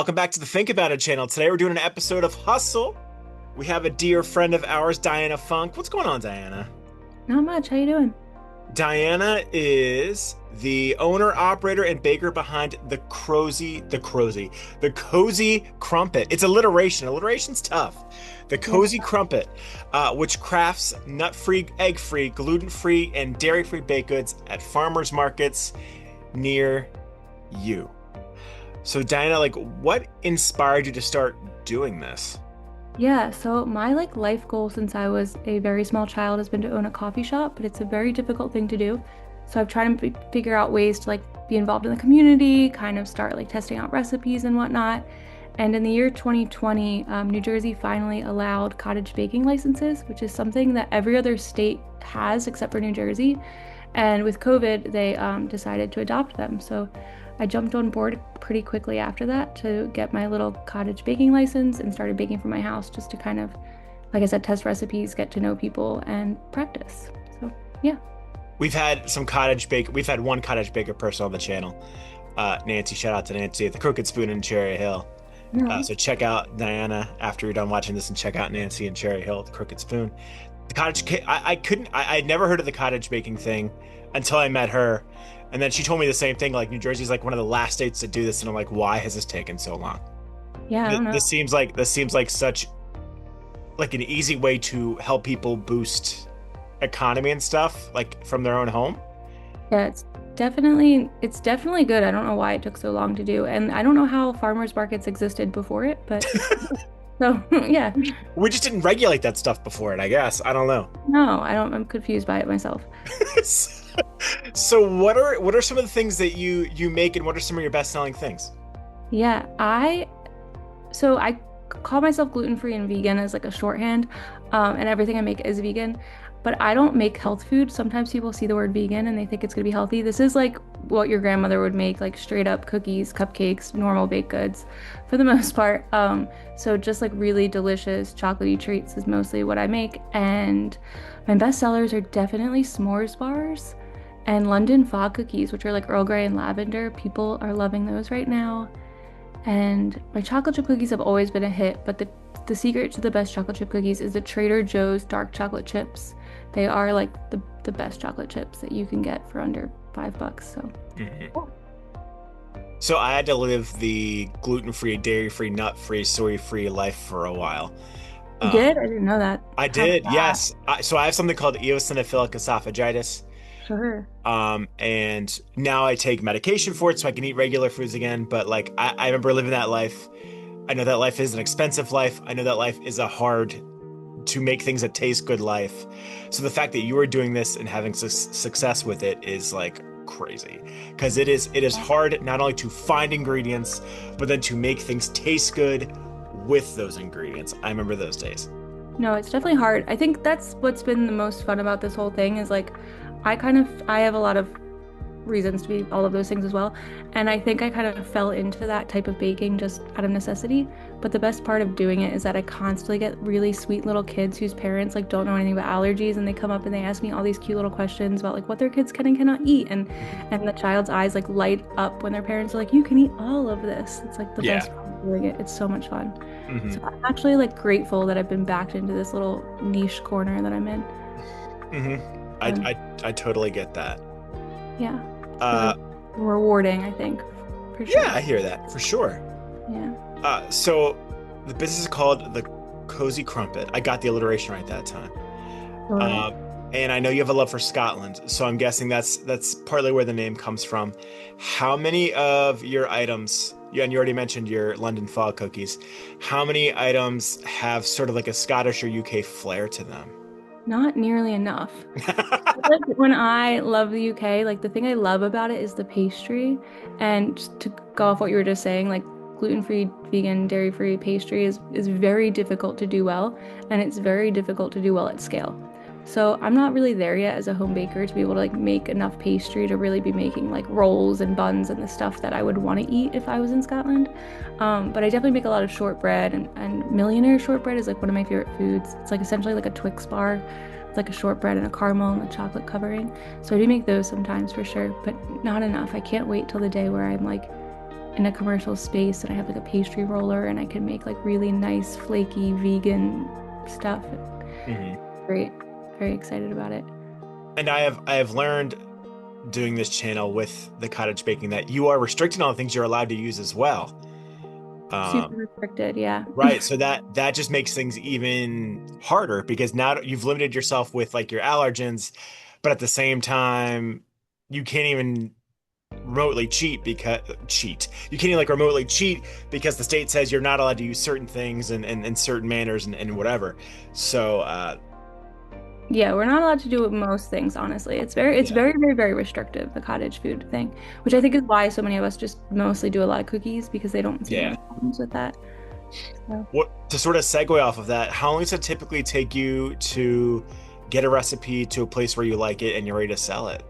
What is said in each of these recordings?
Welcome back to the Think About It channel. Today we're doing an episode of Hustle. We have a dear friend of ours, Diana Funk. What's going on, Diana? Not much. How you doing? Diana is the owner, operator, and baker behind the Cozy Crumpet. It's alliteration. Alliteration's tough. The Yeah. Cozy Crumpet, which crafts nut-free, egg-free, gluten-free, and dairy-free baked goods at farmers markets near you. So Diana, what inspired you to start doing this? Yeah, so my life goal since I was a very small child has been to own a coffee shop, but it's a very difficult thing to do. So I've tried to figure out ways to be involved in the community, kind of start testing out recipes and whatnot. And in the year 2020, New Jersey finally allowed cottage baking licenses, which is something that every other state has except for New Jersey. And with COVID, they decided to adopt them. So I jumped on board pretty quickly after that to get my little cottage baking license and started baking from my house just to kind of, like I said, test recipes, get to know people, and practice. So, yeah. We've had one cottage baker person on the channel. Nancy, shout out to Nancy at the Crooked Spoon in Cherry Hill. No. So check out Diana after you're done watching this, and check out Nancy in Cherry Hill at the Crooked Spoon. I'd never heard of the cottage baking thing until I met her. And then she told me the same thing, New Jersey's one of the last states to do this, and I'm like, why has this taken so long? Yeah, I don't know. This seems like such an easy way to help people boost economy and stuff, from their own home. Yeah, it's definitely good. I don't know why it took so long to do. And I don't know how farmers markets existed before it, but so yeah. We just didn't regulate that stuff before it, I guess. I don't know. No, I don't, I'm confused by it myself. So what are some of the things that you make, and what are some of your best-selling things? Yeah, I call myself gluten-free and vegan as a shorthand, and everything I make is vegan. But I don't make health food. Sometimes people see the word vegan and they think it's gonna be healthy. This is what your grandmother would make, straight up cookies, cupcakes, normal baked goods, for the most part. So just really delicious chocolatey treats is mostly what I make. And my best sellers are definitely s'mores bars and London fog cookies, which are Earl Grey and lavender. People are loving those right now. And my chocolate chip cookies have always been a hit, but the secret to the best chocolate chip cookies is the Trader Joe's dark chocolate chips. They are the best chocolate chips that you can get for under $5. So Mhm. So I had to live the gluten-free, dairy-free, nut-free, soy-free life for a while. you Um, did? I didn't know that. I How was did, that? yes. So I have something called eosinophilic esophagitis. Sure. And now I take medication for it so I can eat regular foods again. But I remember living that life. I know that life is an expensive life. I know that life is a hard to make things that taste good life. So the fact that you are doing this and having success with it is crazy, because it is hard not only to find ingredients, but then to make things taste good with those ingredients. I remember those days. No, it's definitely hard. I think that's what's been the most fun about this whole thing is I have a lot of reasons to be all of those things as well. And I think I kind of fell into that type of baking just out of necessity. But the best part of doing it is that I constantly get really sweet little kids whose parents don't know anything about allergies, and they come up and they ask me all these cute little questions about what their kids can and cannot eat. And the child's eyes light up when their parents are like, you can eat all of this. It's the Yeah. best part of doing it. It's so much fun. Hmm. So I'm actually grateful that I've been backed into this little niche corner that I'm in. Hmm. I, Um, I totally get that. yeah. It's Uh, really rewarding, I think, for yeah, sure. I hear that for sure. Yeah. So the business is called the Cozy Crumpet. I got the alliteration right that time. Right. Um, and I know you have a love for Scotland, so I'm guessing that's partly where the name comes from. How many of your items, and you already mentioned your London fog cookies, how many items have sort of a Scottish or UK flair to them? Not nearly enough. When I love the UK, the thing I love about it is the pastry. And just to go off what you were just saying, gluten-free, vegan, dairy-free pastry is very difficult to do well, and it's very difficult to do well at scale. So I'm not really there yet as a home baker to be able to make enough pastry to really be making rolls and buns and the stuff that I would want to eat if I was in Scotland. But I definitely make a lot of shortbread, and Millionaire shortbread is one of my favorite foods. It's essentially a Twix bar. It's a shortbread and a caramel and a chocolate covering. So I do make those sometimes for sure, but not enough. I can't wait till the day where I'm in a commercial space and I have like a pastry roller and I can make like really nice flaky vegan stuff. Hmm. Great. Very excited about it. And I have learned doing this channel with the cottage baking that you are restricting all the things you're allowed to use as well. Super Um, restricted, yeah. right. So that just makes things even harder because now you've limited yourself with like your allergens, but at the same time, you can't even remotely cheat. You can't even like remotely cheat because the state says you're not allowed to use certain things and certain manners and whatever. So Yeah, we're not allowed to do most things, honestly. It's yeah. very, very, very restrictive, the cottage food thing, which I think is why so many of us just mostly do a lot of cookies because they don't seem to Yeah. have problems with that. So, What to sort of segue off of that, how long does it typically take you to get a recipe to a place where you like it and you're ready to sell it?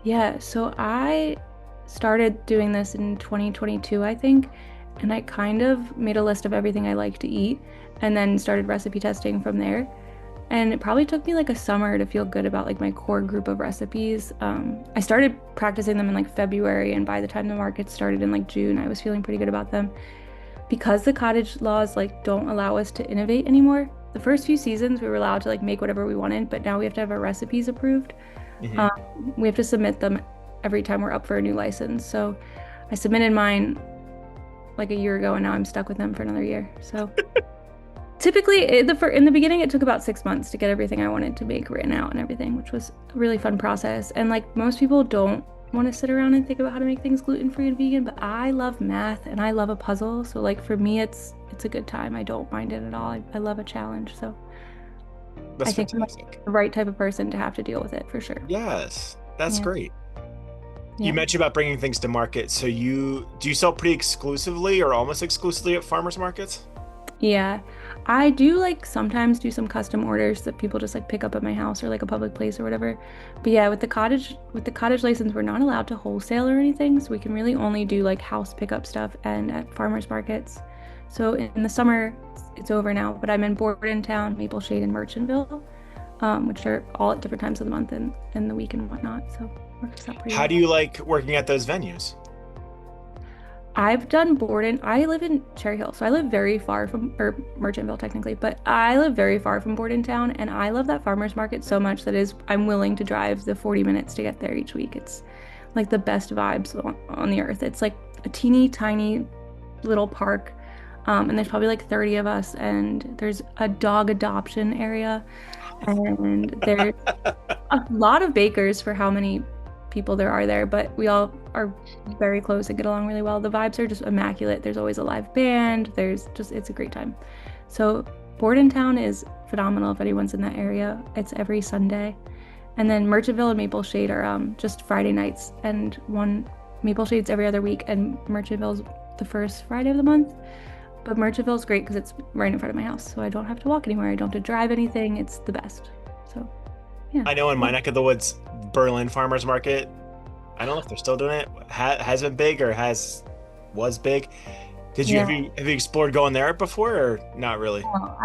yeah, so I started doing this in 2022, I think, and I kind of made a list of everything I like to eat and then started recipe testing from there. And it probably took me like a summer to feel good about like my core group of recipes. I started practicing them in like February, and by the time the market started in like June, I was feeling pretty good about them. Because the cottage laws like don't allow us to innovate anymore. The first few seasons we were allowed to like make whatever we wanted, but now we have to have our recipes approved. Hmm. Um, we have to submit them every time we're up for a new license. So I submitted mine like a year ago, and now I'm stuck with them for another year. So typically, in the beginning, it took about 6 months to get everything I wanted to make written out and everything, which was a really fun process. And like most people don't want to sit around and think about how to make things gluten-free and vegan, but I love math and I love a puzzle. So like for me, it's a good time. I don't mind it at all. I love a challenge. So I That's think I'm like fantastic. the right type of person to have to deal with it for sure. Yes, that's Yeah. great. You Yeah. mentioned about bringing things to market. So you sell pretty exclusively or almost exclusively at farmers markets? Yeah. I do like sometimes do some custom orders that people just like pick up at my house or like a public place or whatever. But yeah, with the cottage license, we're not allowed to wholesale or anything, so we can really only do like house pickup stuff and at farmers markets. So in the summer, it's over now, but I'm in Bordentown, Maple Shade, and Merchantville, which are all at different times of the month and the week and whatnot. So it works out pretty How do well. you like working at those venues? I've done Borden. I live in Cherry Hill, so I live very far from, or Merchantville technically, but I live very far from Bordentown, and I love that farmers market so much that is I'm willing to drive the 40 minutes to get there each week. It's like the best vibes on the earth. It's like a teeny tiny little park, and there's probably like 30 of us, and there's a dog adoption area, and there's a lot of bakers for how many people there are there, but we all are very close and get along really well. The vibes are just immaculate. There's always a live band. It's a great time. So Bordentown is phenomenal if anyone's in that area. It's every Sunday. And then Merchantville and Maple Shade are just Friday nights, and one Maple Shade's every other week, and Merchantville's the first Friday of the month. But Merchantville's great because it's right in front of my house, so I don't have to walk anywhere. I don't have to drive anything. It's the best. So yeah. I know in my neck of the woods, Berlin Farmers Market, I don't know if they're still doing it, has been big or has was big. Did you Yeah. have you explored going there before or not really? No,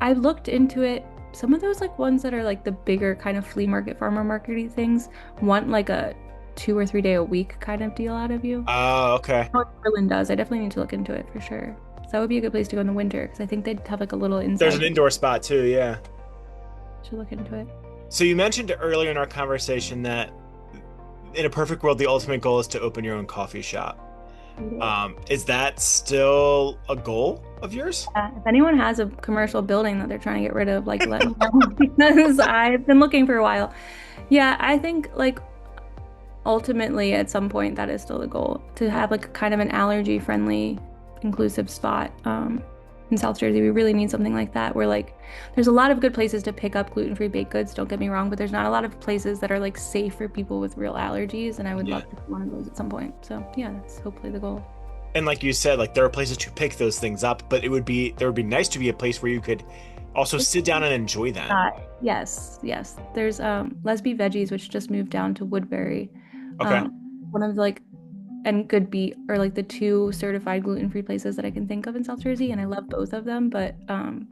I've looked into it. Some of those like ones that are like the bigger kind of flea market, farmer markety things want like a 2 or 3 day a week kind of deal out of you. Oh, okay. Oh, Berlin does. I definitely need to look into it for sure. So that would be a good place to go in the winter because I think they'd have like a little There's an inside. indoor spot too, yeah. Should look into it. So you mentioned earlier in our conversation that in a perfect world, the ultimate goal is to open your own coffee shop. Is that still a goal of yours? If anyone has a commercial building that they're trying to get rid of, like let me know because I've been looking for a while. Yeah, I think like ultimately at some point that is still the goal to have like kind of an allergy friendly inclusive spot in South Jersey. We really need something like that where like there's a lot of good places to pick up gluten-free baked goods, don't get me wrong, but there's not a lot of places that are like safe for people with real allergies, and I would Yeah. love to be one of those at some point. So yeah, that's hopefully the goal. And like you said, like there are places to pick those things up, but there would be nice to be a place where you could also sit down and enjoy them. Yes, yes. There's Lesby Veggies, which just moved down to Woodbury. Okay. Um, one of the like and Good Beet are like the two certified gluten-free places that I can think of in South Jersey, and I love both of them, but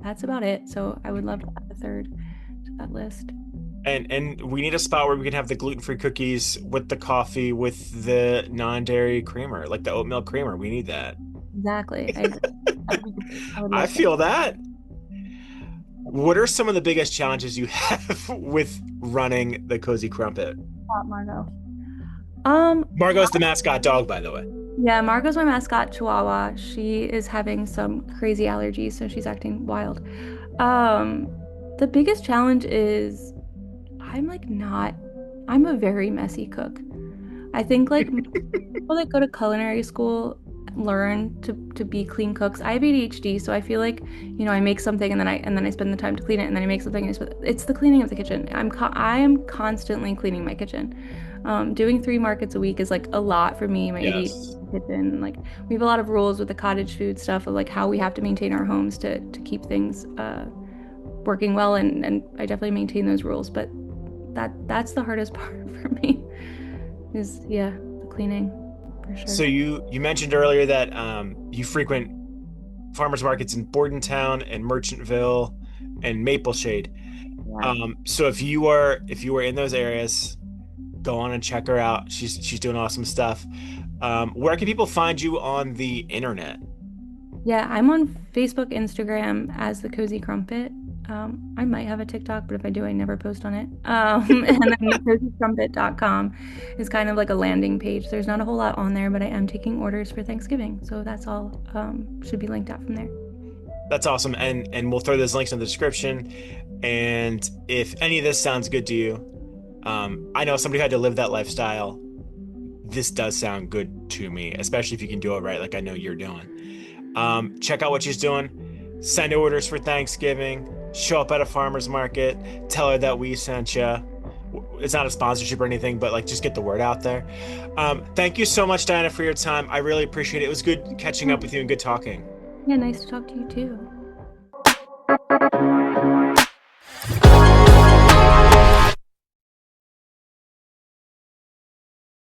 that's about it. So I would love to add a third to that list. And we need a spot where we can have the gluten-free cookies with the coffee with the non-dairy creamer, like the oat milk creamer. We need that. Exactly. I agree. That would be great. I would I love that. feel that. What are some of the biggest challenges you have with running the Cozy Crumpet? Thought, Margot. Um, Margot's the mascot dog, by the way. yeah, Margot's my mascot Chihuahua. She is having some crazy allergies, so she's acting wild. Um, the biggest challenge is I'm like not, I'm a very messy cook. I think like people that go to culinary school learn to be clean cooks. I have ADHD, so I feel like, I make something and then I spend the time to clean it and then I make something and it's the cleaning of the kitchen. I am constantly cleaning my kitchen. Doing 3 markets a week is like a lot for me, my Yes. ADHD kitchen. Like we have a lot of rules with the cottage food stuff of like how we have to maintain our homes to keep things working well and I definitely maintain those rules, but that's the hardest part for me is yeah, the cleaning for So sure. you mentioned earlier that you frequent farmers markets in Bordentown and Merchantville and Mapleshade. Yeah. So if you are in those areas, go on and check her out. She's doing awesome stuff. Where can people find you on the internet? Yeah, I'm on Facebook, Instagram as the Cozy Crumpet. I might have a TikTok, but if I do, I never post on it. And then the cozycrumpet.com is kind of like a landing page. There's not a whole lot on there, but I am taking orders for Thanksgiving. So that's all should be linked out from there. That's awesome. And we'll throw those links in the description. And if any of this sounds good to you, I know somebody who had to live that lifestyle. This does sound good to me, especially if you can do it right, like I know you're doing. Check out what she's doing. Send orders for Thanksgiving. Show up at a farmer's market. Tell her that we sent you. It's not a sponsorship or anything, but like just get the word out there. Thank you so much, Diana, for your time. I really appreciate it. It was good catching Yeah, up with you and good talking. yeah, nice to talk to you too.